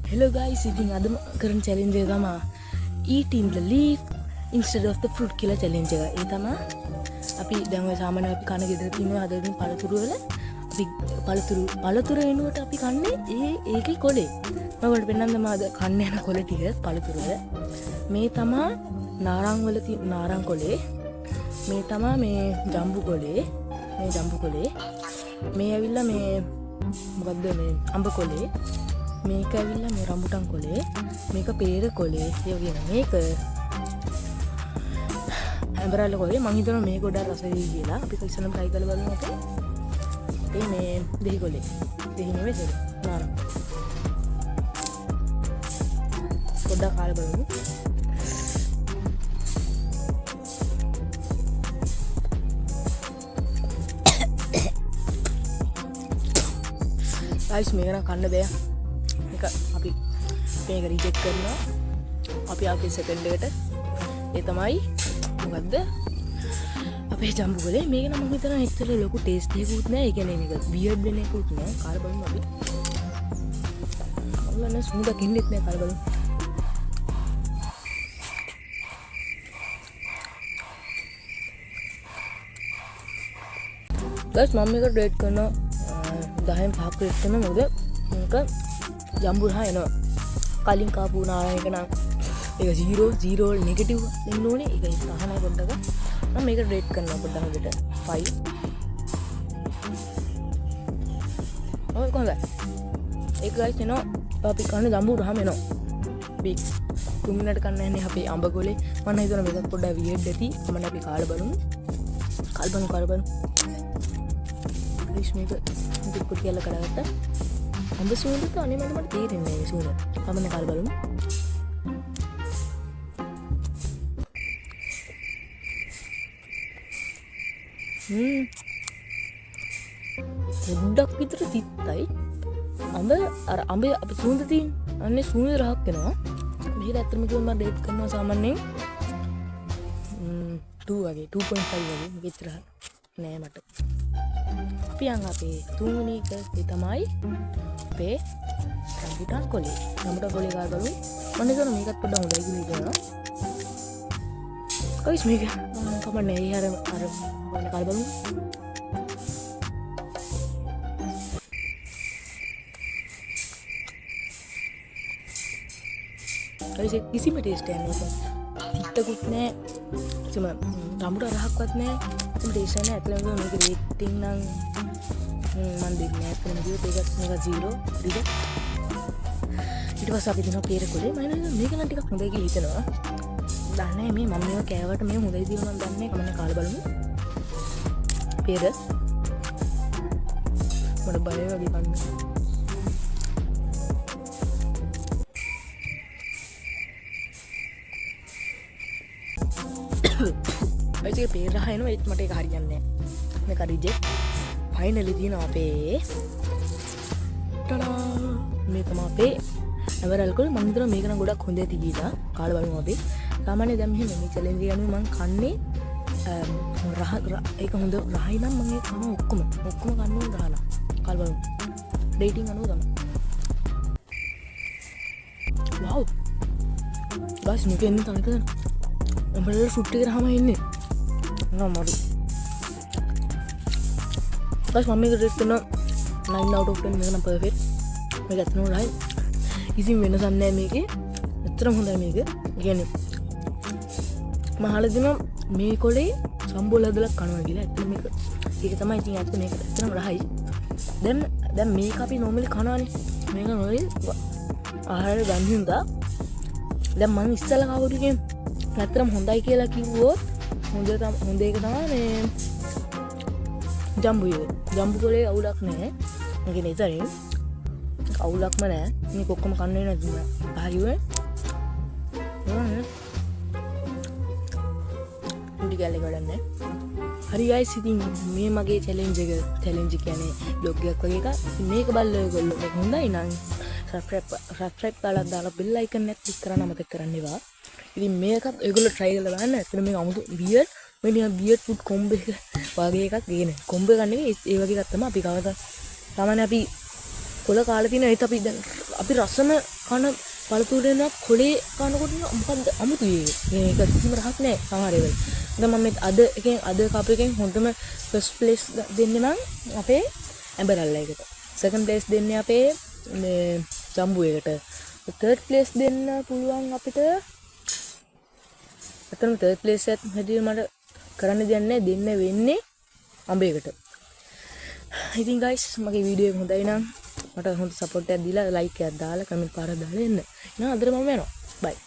Hello guys, ඉතින් අද කරන challenge එක තමයි eating the leaf instead of the fruit කියලා challenge එක. ඒ තමයි අපි දැන් ඔය සාමාන්‍යයෙන් අපි කන ගෙදර තියෙන හදන පළතුරු වල අපි පළතුරු එනුවට අපි කන්නේ ඒකේ කොලේ. මම ඔයාලට පෙන්නන්න මම අද කන්න යන කොල ටික පළතුරු වල. මේ තමයි නාරං වල තියෙන නාරං කොලේ. මේ තමයි මේ ජම්බු කොලේ. මේ ජම්බු කොලේ. මේ ඇවිල්ලා මේ මොකද්ද මේ අඹ කොලේ. මේක ඇවිල්ලා මේ රම්බුටන් කොලේ, මේක පේර කොලේ, ඒ වගේම මේක ඇඹරල්ල කොලේ. මං හිතනවා මේ ගොඩක් රස වෙයි කියලා. අපි ඉස්සෙල්ලාම try කරලා බලමු අපේ. ඒ මේ දෙහි කොලේ. දෙහි නෙවෙයි සර්. නාරං. පොඩ්ඩක් කාලා බලමු. guys මේක නම් කන්න බෑ. අපි මේක රිජෙක්ට් කරනවා. අපි ආපේ සෙකන්ඩ් එකට ඒ තමයි මොකද්ද අපේ ජම්බු කොලේ. මේක නම් මම හිතනවා ඇත්තට ලොකු ටේස්ට් එකකුත් නෑ. ඒ කියන්නේ මේක වියර්ඩ් වෙන එකකුත් නෑ. කාලා බලමු අපි. ඔයාලා සුමුදක් ඉන්නෙත් නෑ. කාලා බලමු. guys මම මේක රේට් කරනවා 10න් 5ක් රේට් කරනවා. මොකද මේක ජම්බු රහ එනවා. කලින් කාපු නාරං එක නම් ඒක 0 නෙගටිව් දෙන්න ඕනේ. ඒක අහනයි පොඩ්ඩක්. මම මේක රේට් කරනවා පොඩ්ඩක් හොදට 5. ඔය කොහොමද? ඒක ගයිස් එනවා. අපි කන්නේ ජම්බු රහම එනවා. බිග් 2 මිනිත් කන්න යන්නේ අපේ අඹ ගොලේ. මම හිතනවා මේක පොඩ්ඩක් වියර්ඩ් ඇති. මම අපි කාලා බලමු. කාලා බලමු. ගයිස් මේක ටිකක් කියලා කරගත්තා. අඹ සූඳට අනේ මට තේරෙන්නේ නැහැ සූඳ. අපමණ කාලා බලමු. පොඩ්ඩක් විතර තිත්තයි. අඹ අර අඹ අපි සූඳ තියෙන අනේ සූඳ රහක් වෙනවා. මෙහෙට ඇත්තම කිව්වොත් මම රේට් කරනවා සාමාන්‍යයෙන් 2 වගේ 2.5 වගේ විතර නෑ මට. අපි යන් අපේ තුන්වෙනි එක ඒ තමයි අපේ රම්බුටන් කොලේ. රම්බුටන් කොලේ කාලා බලමු. මම හිතනවා මේකත් පොඩ්ඩක් හොඳයි කියලා හිතනවා. කොයිස් මේක කමන්නේ අර මොන කාලා බලමු. කොයිස් කිසිම ටේස්ට් එකක් නෑ. තිත්තකුත් නෑ. කිසිම රම්බුටන් රහක්වත් නෑ. කිසිම ටේස්ට් එකක් නෑ. ඇත්තටම මේක රේටින් නම් මන් දෙන්නේ නැහැ. කොහොමද මේක 0 රිජෙක්ට්. ඊට පස්සේ අපි දෙනවා පේර කොලේ. මම හිතනවා මේක නම් ටිකක් හොඳයි කියලා හිතනවා. දන්නේ මේ මම මේක කෑවට මේ හොඳයි කියලා මම දන්නේ. කමන්නේ කාලා බලමු. පේර මට බය වගේ කන්න. ඒක පේර රහ එනවා. ඒත් මට ඒක හරියන්නේ නැහැ. මේක රිජෙක්ට්. ෆයිනලි තියෙනවා අපේ ටඩා. මේ තමයි අපේ ඇවරල් කොල. මම හිතනවා මේක නම් ගොඩක් හොඳ ඇති කියලා. කාලා බලමු අපි. සාමාන්‍යයෙන් දැන් මෙහෙම මේ චැලෙන්ජ් එක යනවා මම කන්නේ රහ ඒක හොඳ රහයි නම් මම ඒක කන ඔක්කොම කන්න ඕන රහ නම්. කාලා බලමු. රේටින් අනුව තමයි. වව්. ගාස් මේක එන්නේ තනක අපේ ෆුට් එක රහම එන්නේ. නෝමරි. guys මම මේක රේට් කරනවා 9 out of 10. මේක නම් perfect. මේක ඇත්තටම හොඳයි. කිසිම වෙනසක් නැහැ මේකේ. ඇත්තටම හොඳයි මේක. කියන්නේ මම අහලා දෙනවා මේ කොලේ සම්බෝල හදලා කනවා කියලා. ඇත්තටම මේක ඒක තමයි ඉතින් ඇත්ත මේක ඇත්තටම රහයි. දැන් මේක අපි normally කනවානේ. මේක normally ආහාර ගන්න හින්දා දැන් මම ඉස්සලා කවුරු කියන්නේ ඇත්තටම හොඳයි කියලා කිව්වොත් හොඳ එක තමයි මේ ජම්බු කොලේ අවුලක් නැහැ. ඒ කියන්නේ ඉතින් අවුලක්ම නැහැ. මේක ඔක්කොම කන්න වෙන නේද? හරියුනේ. උඩි ගාලේ ගඩන්නේ. හරි guys ඉතින් මේ මගේ challenge කියන්නේ vlog එකක් වගේ එකක්. මේක බලලා ඔයගොල්ලෝ මේක හොඳයි නම් subscribe කරලා දාලා bell icon එක click කරන්න අමතක කරන්න එපා. ඉතින් මේකත් ඔයගොල්ලෝ try කරලා බලන්න. ඇත්තට මේක 아무තු weird weird food combo එක වගේ එකක් ගේන. combo එකක් නෙවෙයි ඒ වගේ එකක් තමයි අපි කවදා සාමාන්‍ය අපි කොළ කාලා තියෙන ඒත් අපි දැන් අපි රසම කන පළතුරේන කොලේ කනකොට මොකද්ද අමුතුයි ඒක කිසිම රහක් නැහැ සමහර වෙලාවට. දැන් මම අද කප් එකෙන් හොඳම ෆස්ට් ප්ලේස් දෙන්නේ මං අපේ ඇඹරල්ලා එකට. සෙකන්ඩ් ප්ලේස් දෙන්නේ අපේ මේ ජම්බු එකට. තර්ඩ් ප්ලේස් දෙන්න පුළුවන් අපිට. අතන තර්ඩ් ප්ලේස් එකත් හැටියට මට කරන්න දෙයක් නැහැ දෙන්න වෙන්නේ අඹයකට. ඉතින් guys මගේ වීඩියෝ එක හොඳයි නම් මට හොඳ සපෝට් එකක් දීලා ලයික් එකක් දාලා කමෙන්ට් පාරක් දාලා එන්න. එහෙනම් අදට මම යනවා. bye.